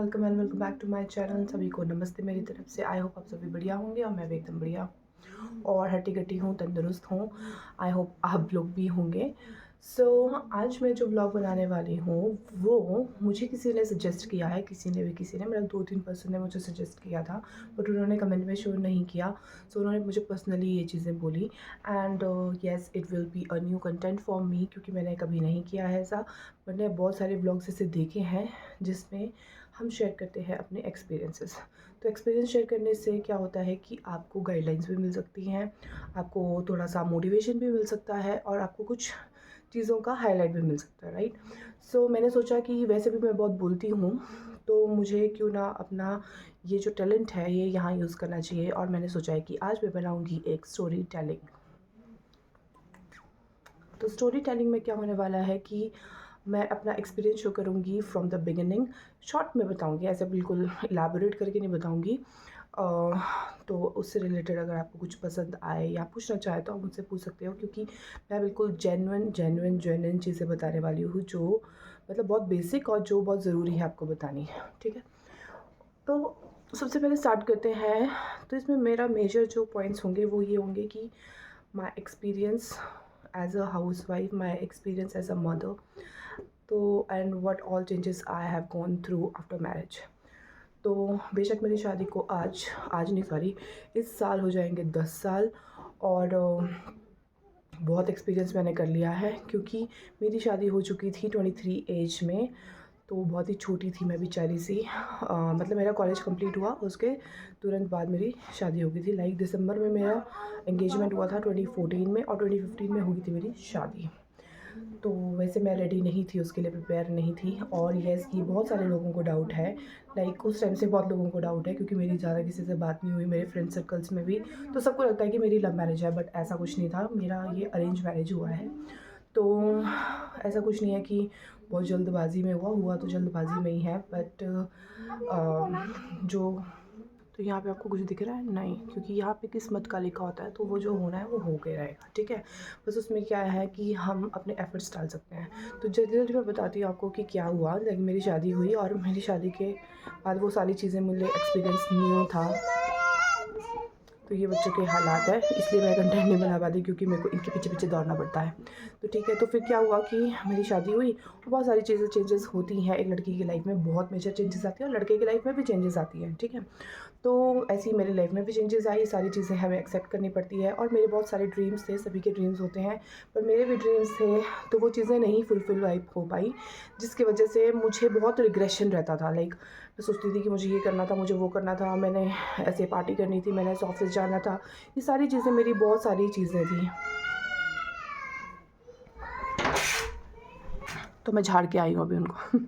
Welcome and welcome back to my channel. सभी को नमस्ते मेरी तरफ से। आई होप आप सभी बढ़िया होंगे और मैं भी एकदम बढ़िया और हट्टी कट्टी हूँ, तंदुरुस्त हूँ। आई होप आप लोग भी होंगे। सो आज मैं जो ब्लॉग बनाने वाली हूँ वो मुझे किसी ने सजेस्ट किया है। किसी ने मतलब 2-3 पर्सन ने मुझे सजेस्ट किया था, बट उन्होंने कमेंट में शो नहीं किया। सो उन्होंने मुझे पर्सनली ये चीज़ें बोली and yes it will be a new content for me, क्योंकि मैंने कभी नहीं किया है ऐसा। मैंने बहुत सारे ब्लॉग्स ऐसे देखे हैं जिसमें हम शेयर करते हैं अपने एक्सपीरियंसेस। तो एक्सपीरियंस शेयर करने से क्या होता है कि आपको गाइडलाइंस भी मिल सकती हैं, आपको थोड़ा सा मोटिवेशन भी मिल सकता है और आपको कुछ चीज़ों का हाईलाइट भी मिल सकता है, राइट। सो मैंने सोचा कि वैसे भी मैं बहुत बोलती हूँ, तो मुझे क्यों ना अपना ये जो टैलेंट है ये यहाँ यूज़ करना चाहिए। और मैंने सोचा है कि आज मैं बनाऊँगी एक स्टोरी टेलिंग। तो स्टोरी टेलिंग में क्या होने वाला है कि मैं अपना एक्सपीरियंस शो करूँगी फ्रॉम द बिगिनिंग। शॉर्ट में बताऊँगी, ऐसे बिल्कुल इलाबोरेट करके नहीं बताऊँगी। तो उससे रिलेटेड अगर आपको कुछ पसंद आए या पूछना चाहे तो आप मुझसे पूछ सकते हो, क्योंकि मैं बिल्कुल जेन्युइन चीज़ें बताने वाली हूँ, जो मतलब बहुत बेसिक और जो बहुत ज़रूरी है आपको बतानी है, ठीक है। तो सबसे पहले स्टार्ट करते हैं। तो इसमें मेरा मेजर जो पॉइंट्स होंगे वो ये होंगे कि my experience as a housewife, my experience as a mother, तो and what all changes I have gone through after marriage. तो बेशक मेरी शादी को आज नहीं सॉरी, इस साल हो जाएंगे 10 साल। और बहुत एक्सपीरियंस मैंने कर लिया है, क्योंकि मेरी शादी हो चुकी थी 23 एज में। तो बहुत ही छोटी थी मैं बेचारी सी। मतलब मेरा कॉलेज कंप्लीट हुआ, उसके तुरंत बाद मेरी शादी हो गई थी। लाइक दिसंबर में मेरा एंगेजमेंट हुआ था 2014 में, और 2015 में हो गई थी मेरी शादी। तो वैसे मैं रेडी नहीं थी उसके लिए, प्रिपेयर नहीं थी। और येस, ये बहुत सारे लोगों को डाउट है। लाइक उस टाइम से बहुत लोगों को डाउट है, क्योंकि मेरी ज़्यादा किसी से बात नहीं हुई, मेरे फ्रेंड सर्कल्स में भी। तो सबको लगता है कि मेरी लव मैरिज है, बट ऐसा कुछ नहीं था। मेरा ये अरेंज मैरिज हुआ है। तो ऐसा कुछ नहीं है कि बहुत जल्दबाजी में हुआ तो जल्दबाजी में ही है। बट जो तो यहाँ पे आपको कुछ दिख रहा है नहीं, क्योंकि यहाँ पे किस्मत का लिखा होता है, तो वो जो होना है वो हो के रहेगा, ठीक है। बस उसमें क्या है कि हम अपने एफर्ट्स डाल सकते हैं। तो जल्दी जल्दी मैं बताती हूँ आपको कि क्या हुआ। लेकिन मेरी शादी हुई और मेरी शादी के बाद वो सारी चीज़ें मुझे एक्सपीरियंस न्यू था। तो ये बच्चों के हालात है, इसलिए मैं कंटेंट नहीं बना पाती, क्योंकि मेरे को इनके पीछे पीछे दौड़ना पड़ता है। तो ठीक है, तो फिर क्या हुआ कि मेरी शादी हुई और बहुत सारी चीज़ें चेंजेस होती हैं एक लड़की की लाइफ में। बहुत मेजर चेंजेस आती हैं और लड़के की लाइफ में भी चेंजेस आती हैं, ठीक है। तो ऐसी ही मेरी लाइफ में भी चेंजेस आई। सारी चीज़ें हमें एक्सेप्ट करनी पड़ती है। और मेरे बहुत सारे ड्रीम्स थे, सभी के ड्रीम्स होते हैं, पर मेरे भी ड्रीम्स थे, तो वो चीज़ें नहीं फुलफिल हो पाई, जिसकी वजह से मुझे बहुत रिग्रेशन रहता था। लाइक मैं सोचती थी कि मुझे ये करना था, मुझे वो करना था, मैंने ऐसे पार्टी करनी थी, मैंने ऐसे ऑफिस जाना था। ये सारी चीज़ें, मेरी बहुत सारी चीज़ें थी। तो मैं झाड़ के आई हूँ अभी उनको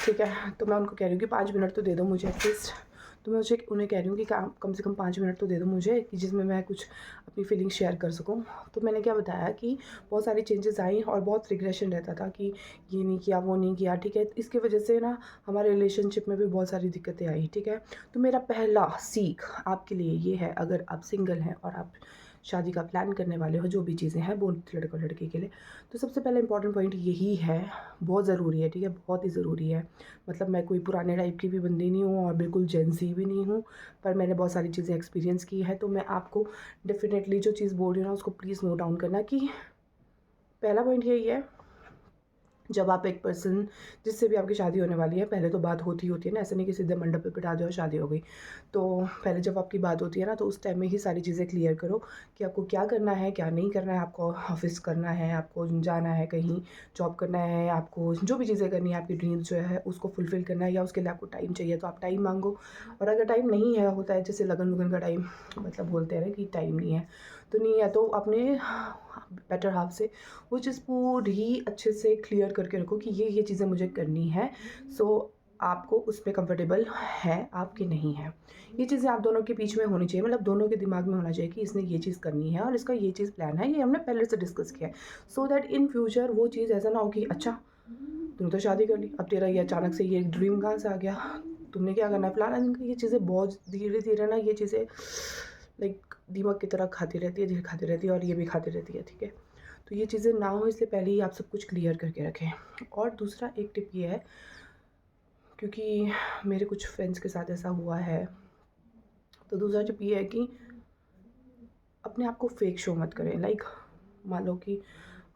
ठीक है। तो मैं उनको कह रही हूँ कि 5 मिनट तो दे दो मुझे एटलीस्ट। तो मैं उन्हें कह रही हूँ कि कम से कम 5 मिनट तो दे दो मुझे, कि जिसमें मैं कुछ अपनी फीलिंग्स शेयर कर सकूँ। तो मैंने क्या बताया कि बहुत सारी चेंजेस आई और बहुत रिग्रेशन रहता था कि ये नहीं किया, वो नहीं किया, ठीक है। इसकी वजह से ना हमारे रिलेशनशिप में भी बहुत सारी दिक्कतें आई, ठीक है। तो मेरा पहला सीख आपके लिए ये है, अगर आप सिंगल हैं और आप शादी का प्लान करने वाले हो, जो भी चीज़ें हैं वो लड़का लड़की के लिए, तो सबसे पहले इंपॉर्टेंट पॉइंट यही है, बहुत ज़रूरी है, ठीक है, बहुत ही ज़रूरी है। मतलब मैं कोई पुराने टाइप की भी बंदी नहीं हूँ और बिल्कुल जेन ज़ी भी नहीं हूँ, पर मैंने बहुत सारी चीज़ें एक्सपीरियंस की है। तो मैं आपको डेफिनेटली जो चीज़ बोल रही हूँ ना, उसको प्लीज़ नोट डाउन करना। कि पहला पॉइंट यही है, जब आप एक पर्सन जिससे भी आपकी शादी होने वाली है, पहले तो बात होती है ना, ऐसा नहीं कि सीधे मंडप पे बिठा दो और शादी हो गई। तो पहले जब आपकी बात होती है ना, तो उस टाइम में ही सारी चीज़ें क्लियर करो कि आपको क्या करना है, क्या नहीं करना है। आपको ऑफिस करना है, आपको जाना है कहीं, जॉब करना है, आपको जो भी चीज़ें करनी है, आपकी ड्रीम्स जो है उसको फुलफ़िल करना है, या उसके लिए आपको टाइम चाहिए तो आप टाइम मांगो। और अगर टाइम नहीं है, होता है जैसे लगन वगन का टाइम, मतलब बोलते हैं ना कि टाइम नहीं है, तो नहीं है, तो अपने बेटर हाफ से वो चीज़ पूरी अच्छे से क्लियर करके रखो कि ये चीज़ें मुझे करनी है। सो आपको उसमें कंफर्टेबल है, आपकी नहीं है। ये चीज़ें आप दोनों के बीच में होनी चाहिए, मतलब दोनों के दिमाग में होना चाहिए कि इसने ये चीज़ करनी है और इसका ये चीज़ प्लान है, ये हमने पहले से डिस्कस किया है। सो दैट इन फ्यूचर वो चीज़ ऐसा ना हो कि अच्छा तुमने तो शादी कर ली, अब तेरा ये अचानक से ये ड्रीम कहाँ से आ गया, तुमने क्या करना है, प्लान। ये चीज़ें बहुत धीरे धीरे ना, ये चीज़ें लाइक दीमक की तरह खाती रहती है, धीरे खाती रहती है, और ये भी खाती रहती है, ठीक है। तो ये चीज़ें ना हो, इसलिए पहले ही आप सब कुछ क्लियर करके रखें। और दूसरा एक टिप ये है क्योंकि मेरे कुछ फ्रेंड्स के साथ ऐसा हुआ है। तो दूसरा टिप ये है कि अपने आप को फेक शो मत करें। लाइक मान लो कि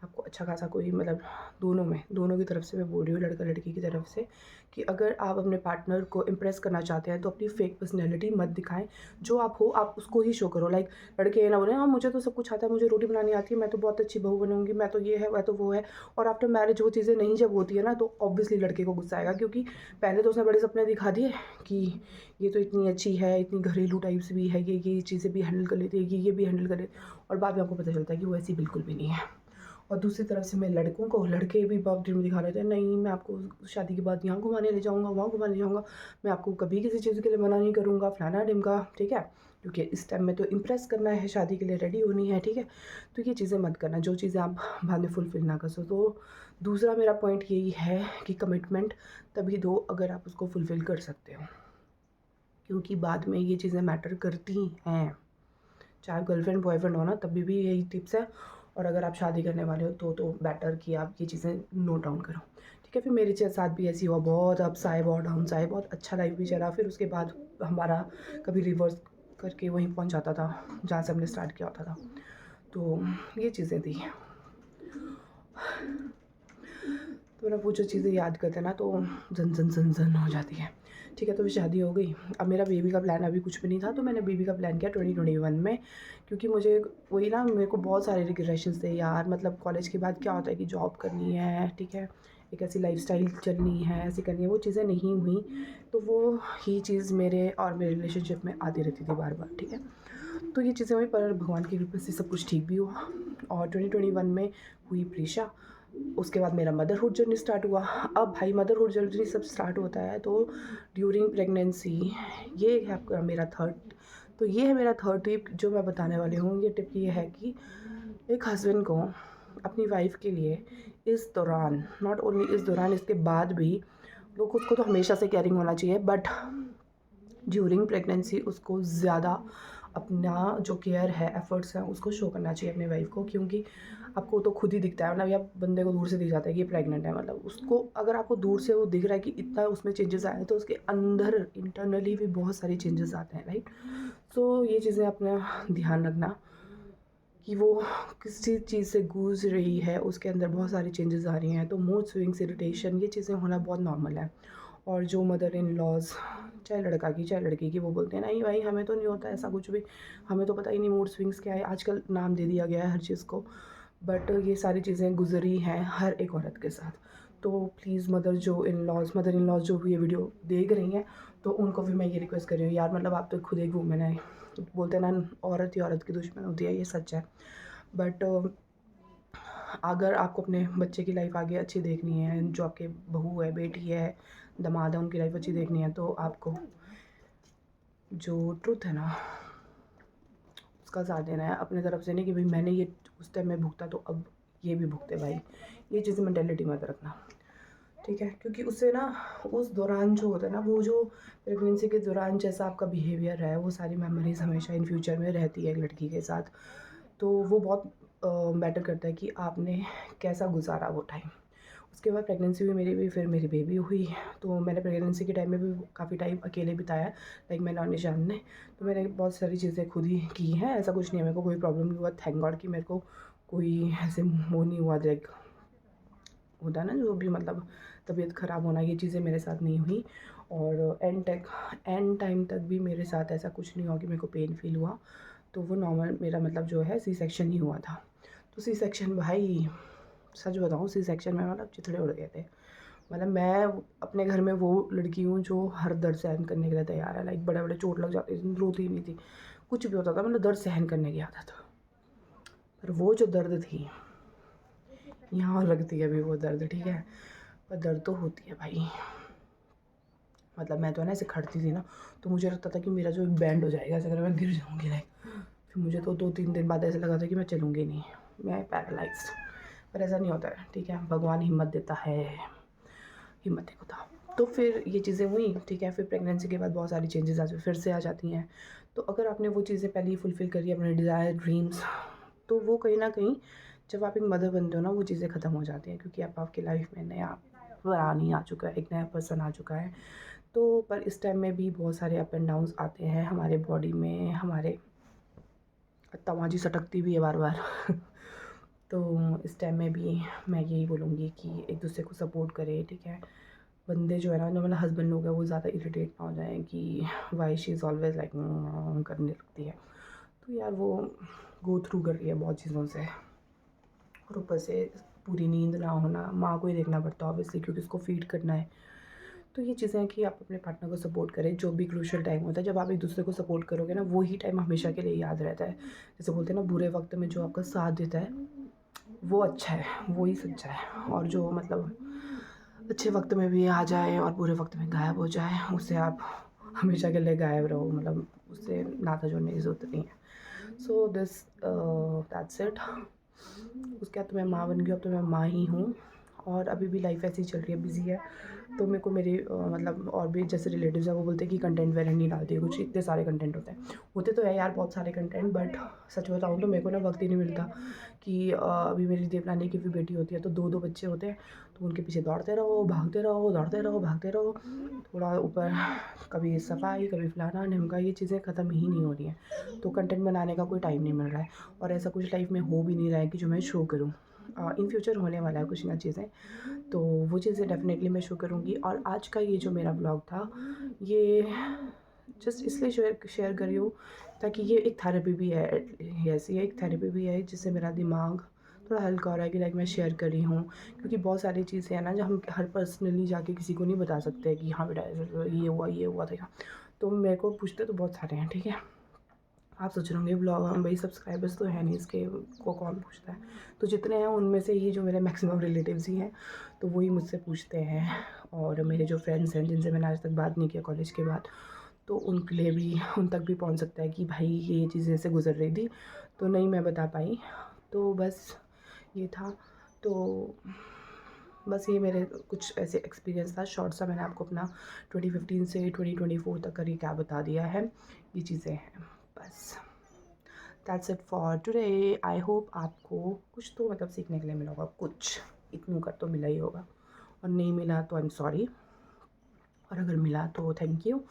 आपको अच्छा खासा कोई मतलब दोनों की तरफ से मैं बोल रही हूँ, लड़का लड़की की तरफ से, कि अगर आप अपने पार्टनर को इम्प्रेस करना चाहते हैं तो अपनी फेक पर्सनैलिटी मत दिखाएं। जो आप हो आप उसको ही शो करो। लाइक लड़के ये ना बोले हाँ मुझे तो सब कुछ आता है, मुझे रोटी बनानी आती है, मैं तो बहुत अच्छी बहू बनूंगी, मैं तो ये है वह तो वो है, और आफ्टर मैरिज वो चीज़ें नहीं जब होती है ना तो ऑब्वियसली लड़के को गुस्सा आएगा, क्योंकि पहले तो उसने बड़े सपने दिखा दिए कि ये तो इतनी अच्छी है, इतनी घरेलू टाइप्स भी है, ये चीज़ें भी हैंडल कर लेती है, ये भी हैंडल कर लेती है, और बाद में आपको पता चलता है कि वो ऐसी बिल्कुल भी नहीं है। और दूसरी तरफ से मैं लड़कों को, लड़के भी बहुत ड्रीम दिखा रहे थे, नहीं मैं आपको शादी के बाद यहाँ घुमाने ले जाऊँगा, वहाँ घुमाने ले जाऊँगा, मैं आपको कभी किसी चीज़ के लिए मना नहीं करूँगा, फलाना ढिमका, ठीक है, क्योंकि इस टाइम में तो इम्प्रेस करना है, शादी के लिए रेडी होनी है, ठीक है। तो ये चीज़ें मत करना जो चीज़ें आप बाद में फुलफ़िल ना कर सको। तो दूसरा मेरा पॉइंट यही है कि कमिटमेंट तभी दो अगर आप उसको फुलफ़िल कर सकते हो, क्योंकि बाद में ये चीज़ें मैटर करती हैं। चाहे गर्लफ्रेंड बॉयफ्रेंड हो ना, तभी भी यही टिप्स है। और अगर आप शादी करने वाले हो तो बेटर कि आप ये चीज़ें नोट डाउन करो, ठीक है। फिर मेरे साथ भी ऐसी हुआ, बहुत अप्स आए, बहुत डाउन्स आए, बहुत अच्छा लाइफ भी चला, फिर उसके बाद हमारा कभी रिवर्स करके वहीं पहुंच जाता था जहाँ से हमने स्टार्ट किया होता था। तो ये चीज़ें थी। तो ना वो जो चीज़ें याद करते हैं ना तो जन जन जन जन हो जाती है, ठीक है। तो फिर शादी हो गई। अब मेरा बेबी का प्लान अभी कुछ भी नहीं था, तो मैंने बेबी का प्लान किया 2021 में, क्योंकि मुझे वही ना, मेरे को बहुत सारे रिग्रेशंस थे यार। मतलब कॉलेज के बाद क्या होता है कि जॉब करनी है, ठीक है, एक ऐसी लाइफस्टाइल चलनी है, ऐसी करनी है, वो चीज़ें नहीं हुई। तो वो ही चीज़ मेरे और मेरे रिलेशनशिप में आती रहती थी बार बार, ठीक है। तो ये चीज़ें हुई, पर भगवान की कृपा से सब कुछ ठीक भी हुआ। और 2021 में हुई प्रीशा। उसके बाद मेरा मदरहुड जर्नी स्टार्ट हुआ। अब भाई मदरहुड जर्नी सब स्टार्ट होता है तो ड्यूरिंग प्रेगनेंसी, ये है आपका मेरा थर्ड। तो ये है मेरा थर्ड टिप जो मैं बताने वाली हूँ। ये टिप ये है कि एक हस्बैंड को अपनी वाइफ के लिए इस दौरान, नॉट ओनली इस दौरान, इसके बाद भी, लोग उसको तो हमेशा से केयरिंग होना चाहिए, बट ड्यूरिंग प्रेगनेंसी उसको ज़्यादा अपना जो केयर है, एफर्ट्स हैं, उसको शो करना चाहिए अपनी वाइफ को। क्योंकि आपको तो खुद ही दिखता है, मतलब या बंदे को दूर से दिख जाता है कि ये प्रेग्नेंट है, मतलब उसको अगर आपको दूर से वो दिख रहा है कि इतना उसमें चेंजेस आए हैं, तो उसके अंदर इंटरनली भी बहुत सारे चेंजेस आते हैं, राइट। सो ये चीज़ें अपना ध्यान रखना कि वो किसी चीज़ से गूंज रही है, उसके अंदर बहुत सारी चेंजेस आ रही हैं। तो मूड स्विंग्स, इरिटेशन, ये चीज़ें होना बहुत नॉर्मल है। और जो मदर इन लॉज, चाहे लड़का की चाहे लड़की की, वो बोलते हैं नहीं भाई हमें तो नहीं होता ऐसा कुछ भी, हमें तो पता ही नहीं मूड स्विंग्स क्या है, आजकल नाम दे दिया गया है हर चीज़ को। बट ये सारी चीज़ें गुजरी हैं हर एक औरत के साथ। तो प्लीज़ मदर इन लॉज जो ये वीडियो देख रही हैं, तो उनको भी मैं ये रिक्वेस्ट कर रही हूँ यार, मतलब आप तो खुद एक वूमेन है। बोलते हैं ना औरत ही औरत की दुश्मन होती है, ये सच है। बट अगर आपको अपने बच्चे की लाइफ आगे अच्छी देखनी है, जो आपके बहू है, बेटी है, दामाद है, उनकी लाइफ अच्छी देखनी है, तो आपको जो ट्रुथ है ना उसका साथ देना है अपनी तरफ से। नहीं कि भाई मैंने ये उस टाइम में भुगता तो अब ये भी भुगते भाई, ये चीज़ें मेंटेलिटी मत रखना, ठीक है। क्योंकि उससे ना उस दौरान जो होता है ना, वो जो प्रेगनेंसी के दौरान जैसा आपका बिहेवियर है, वो सारी मेमोरीज हमेशा इन फ्यूचर में रहती है एक लड़की के साथ। तो वो बहुत मैटर करता है कि आपने कैसा गुजारा वो टाइम। उसके बाद प्रेगनेंसी हुई मेरी भी, फिर मेरी बेबी हुई। तो मैंने प्रेगनेंसी के टाइम में भी काफ़ी टाइम अकेले बिताया, लाइक मैंने और निशान ने। तो मैंने बहुत सारी चीज़ें खुद ही की हैं, ऐसा कुछ नहीं है, मेरे को कोई प्रॉब्लम नहीं हुआ, थैंक गॉड कि मेरे को कोई ऐसे वो नहीं हुआ, लाइक होता है ना जो भी, मतलब तबीयत ख़राब होना, ये चीज़ें मेरे साथ नहीं हुई। और एंड टाइम तक भी मेरे साथ ऐसा कुछ नहीं हुआ कि मेरे को पेन फील हुआ। तो वो नॉर्मल मेरा मतलब जो है सी सेक्शन ही हुआ था। तो सी सेक्शन भाई सच बताऊँ, सी सेक्शन में मतलब चिथड़े उड़ गए थे। मतलब मैं अपने घर में वो लड़की हूँ जो हर दर्द सहन करने के लिए तैयार है। लाइक बड़े बड़े चोट लग जाती थी, रोती ही नहीं थी, कुछ भी होता था, मतलब दर्द सहन करने की आदत। पर वो जो दर्द थी, यहाँ लगती है अभी वो दर्द, ठीक है, पर दर्द तो होती है भाई। मतलब मैं तो है ना ऐसे खड़ती थी ना, तो मुझे लगता था कि मेरा जो बैंड हो जाएगा, ऐसे अगर मैं गिर जाऊँगी लाइक। फिर मुझे तो 2-3 दिन बाद ऐसा लगा था कि मैं चलूँगी नहीं, मैं पैरालाइज्ड। पर ऐसा नहीं होता है, ठीक है, भगवान हिम्मत देता है, हिम्मत देखो था। तो फिर ये चीज़ें हुई, ठीक है। फिर प्रेगनेंसी के बाद बहुत सारी चेंजेस फिर से आ जाती हैं। तो अगर आपने वो चीज़ें पहले ही फुलफ़िल करी, अपने डिज़ायर, ड्रीम्स, तो वो कहीं न कहीं जब आप एक मदर बनते हो ना, वो चीज़ें ख़त्म हो जाती हैं, क्योंकि अब आपकी लाइफ में नया पुरानी आ चुका है, एक नया पर्सन आ चुका है। तो पर इस टाइम में भी बहुत सारे अप एंड डाउन्स आते हैं हमारे बॉडी में, हमारे तमाची सटकती भी है बार बार तो इस टाइम में भी मैं यही बोलूँगी कि एक दूसरे को सपोर्ट करें, ठीक है। बंदे जो है ना, जो मतलब हस्बैंड लोग हैं, वो ज़्यादा इरिटेट ना हो जाएं कि why she is always like करने लगती है। तो यार वो गो थ्रू कर रही है बहुत चीज़ों से, और ऊपर से पूरी नींद ना होना, माँ को ही देखना पड़ता है ऑब्वियसली क्योंकि उसको फीड करना है। तो ये चीज़ें हैं कि आप अपने पार्टनर को सपोर्ट करें। जो भी क्रूशियल टाइम होता है, जब आप एक दूसरे को सपोर्ट करोगे ना, वो ही टाइम हमेशा के लिए याद रहता है। जैसे बोलते हैं ना, बुरे वक्त में जो आपका साथ देता है वो अच्छा है, वो ही सच्चा है। और जो मतलब अच्छे वक्त में भी आ जाए और बुरे वक्त में गायब हो जाए, उससे आप हमेशा के लिए गायब रहो, मतलब उससे नाता जोड़ने की ज़रूरत नहीं है। So this that's it. उसके बाद तो मैं माँ बन गई, अब तो मैं माँ ही हूँ, और अभी भी लाइफ ऐसी चल रही है, बिज़ी है। तो मेरे को मेरे मतलब और भी जैसे रिलेटिव्स हैं, वो बोलते हैं कि कंटेंट वगैरह नहीं डालती है कुछ, इतने सारे कंटेंट होते तो है यार बहुत सारे कंटेंट, बट सच बताऊँ तो मेरे को ना वक्त ही नहीं मिलता कि अभी मेरी देवरानी की भी बेटी होती है, तो 2-2 बच्चे होते हैं, तो उनके पीछे दौड़ते रहो, भागते रहो, दौड़ते रहो, भागते रहो। थोड़ा ऊपर कभी सफाई, कभी फलाना ढिमका, ये चीज़ें ख़त्म ही नहीं हो रही हैं। तो कंटेंट बनाने का कोई टाइम नहीं मिल रहा है, और ऐसा कुछ लाइफ में हो भी नहीं रहा है कि जो मैं शो करूँ। इन फ्यूचर होने वाला है कुछ ना चीज़ें, तो वो चीज़ें डेफ़िनेटली मैं शो करूँगी। और आज का ये जो मेरा ब्लॉग था, ये जस्ट इसलिए शेयर कर रही हूँ ताकि ये एक थेरेपी भी है। यस, ये एक थेरेपी भी है जिससे मेरा दिमाग थोड़ा हल्का हो रहा है कि लाइक मैं शेयर कर रही हूँ। क्योंकि बहुत सारी चीज़ें हैं ना जो हम हर पर्सनली जाके किसी को नहीं बता सकते कि हाँ बेटा ये हुआ था। तो मेरे को पूछते तो बहुत सारे हैं, ठीक है। आप सोच रहे होंगे ब्लॉग, हम भाई सब्सक्राइबर्स तो है नहीं इसके, को कौन पूछता है। तो जितने हैं उनमें से ये जो मेरे मैक्सिमम रिलेटिव्स ही हैं, तो वही मुझसे पूछते हैं। और मेरे जो फ्रेंड्स हैं जिनसे मैंने आज तक बात नहीं किया कॉलेज के बाद, तो उनके लिए भी, उन तक भी पहुंच सकता है कि भाई ये चीज़ें से गुजर रही थी, तो नहीं मैं बता पाई। तो बस ये था। तो बस ये मेरे कुछ ऐसे एक्सपीरियंस था शॉर्ट सा, मैंने आपको अपना 2015 से 2024 तक का रिकैप बता दिया है। ये चीज़ें हैं बस। That's it for today. I hope आपको कुछ तो मतलब सीखने के लिए मिला होगा, कुछ इतना कर तो मिला ही होगा, और नहीं मिला तो आई एम सॉरी, और अगर मिला तो थैंक यू।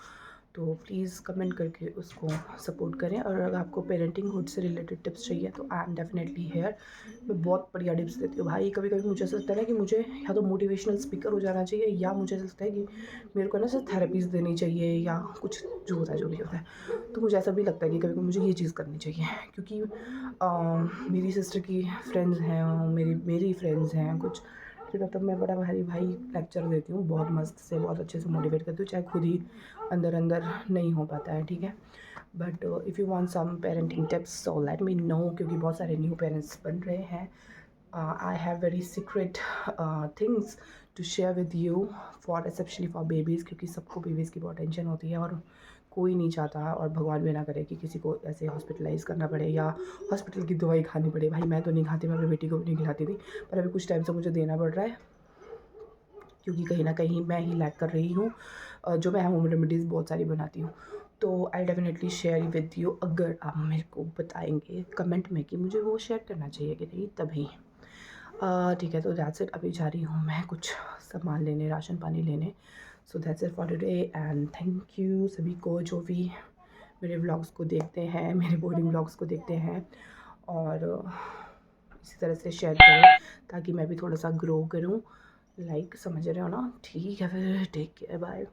तो प्लीज़ कमेंट करके उसको सपोर्ट करें। और अगर आपको पेरेंटिंग हुड से रिलेटेड टिप्स चाहिए तो आई एम डेफिनेटली हेयर। मैं बहुत बढ़िया टिप्स देती हूँ भाई। कभी कभी मुझे ऐसा लगता है ना कि मुझे या तो मोटिवेशनल स्पीकर हो जाना चाहिए, या मुझे ऐसा लगता है कि मेरे को ना सिर्फ थेरेपीज़ देनी चाहिए, या कुछ जो होता है, जो भी होता है। तो मुझे ऐसा भी लगता है कि कभी कभी मुझे ये चीज़ करनी चाहिए, क्योंकि मेरी सिस्टर की फ्रेंड्स हैं, मेरी फ्रेंड्स हैं कुछ, ठीक है। तब मैं बड़ा भारी भाई लेक्चर देती हूँ, बहुत मस्त से, बहुत अच्छे से मोटिवेट करती हूँ, चाहे खुद ही अंदर अंदर नहीं हो पाता है, ठीक है। But if you want some parenting tips so let me know, क्योंकि बहुत सारे न्यू पेरेंट्स बन रहे हैं। I have very secret things to share with you, for specially for babies, क्योंकि सबको बेबीज़ की बहुत टेंशन होती है, और कोई नहीं चाहता, और भगवान भी ना करे कि किसी को ऐसे हॉस्पिटलाइज़ करना पड़े या हॉस्पिटल की दवाई खानी पड़े। भाई मैं तो नहीं खाती, मैं अपनी बेटी को भी नहीं खिलाती थी, पर अभी कुछ टाइम से मुझे देना पड़ रहा है, क्योंकि कहीं ना कहीं मैं ही लैक कर रही हूँ। जो मैं होम रेमेडीज़ बहुत सारी बनाती हूँ, तो I definitely share with you, अगर आप मेरे को बताएंगे कमेंट में कि मुझे वो शेयर करना चाहिए कि नहीं, तभी ठीक है। तो दैट्स इट। अभी जा रही हूँ मैं कुछ सामान लेने, राशन पानी लेने। So that's it for today, and thank you सभी को जो भी मेरे व्लॉग्स को देखते हैं, मेरे बोरिंग व्लॉग्स को देखते हैं, और इसी तरह से शेयर करें ताकि मैं भी थोड़ा सा ग्रो करूँ, लाइक समझ रहे हो ना। ठीक है फिर, टेक केयर, बाय।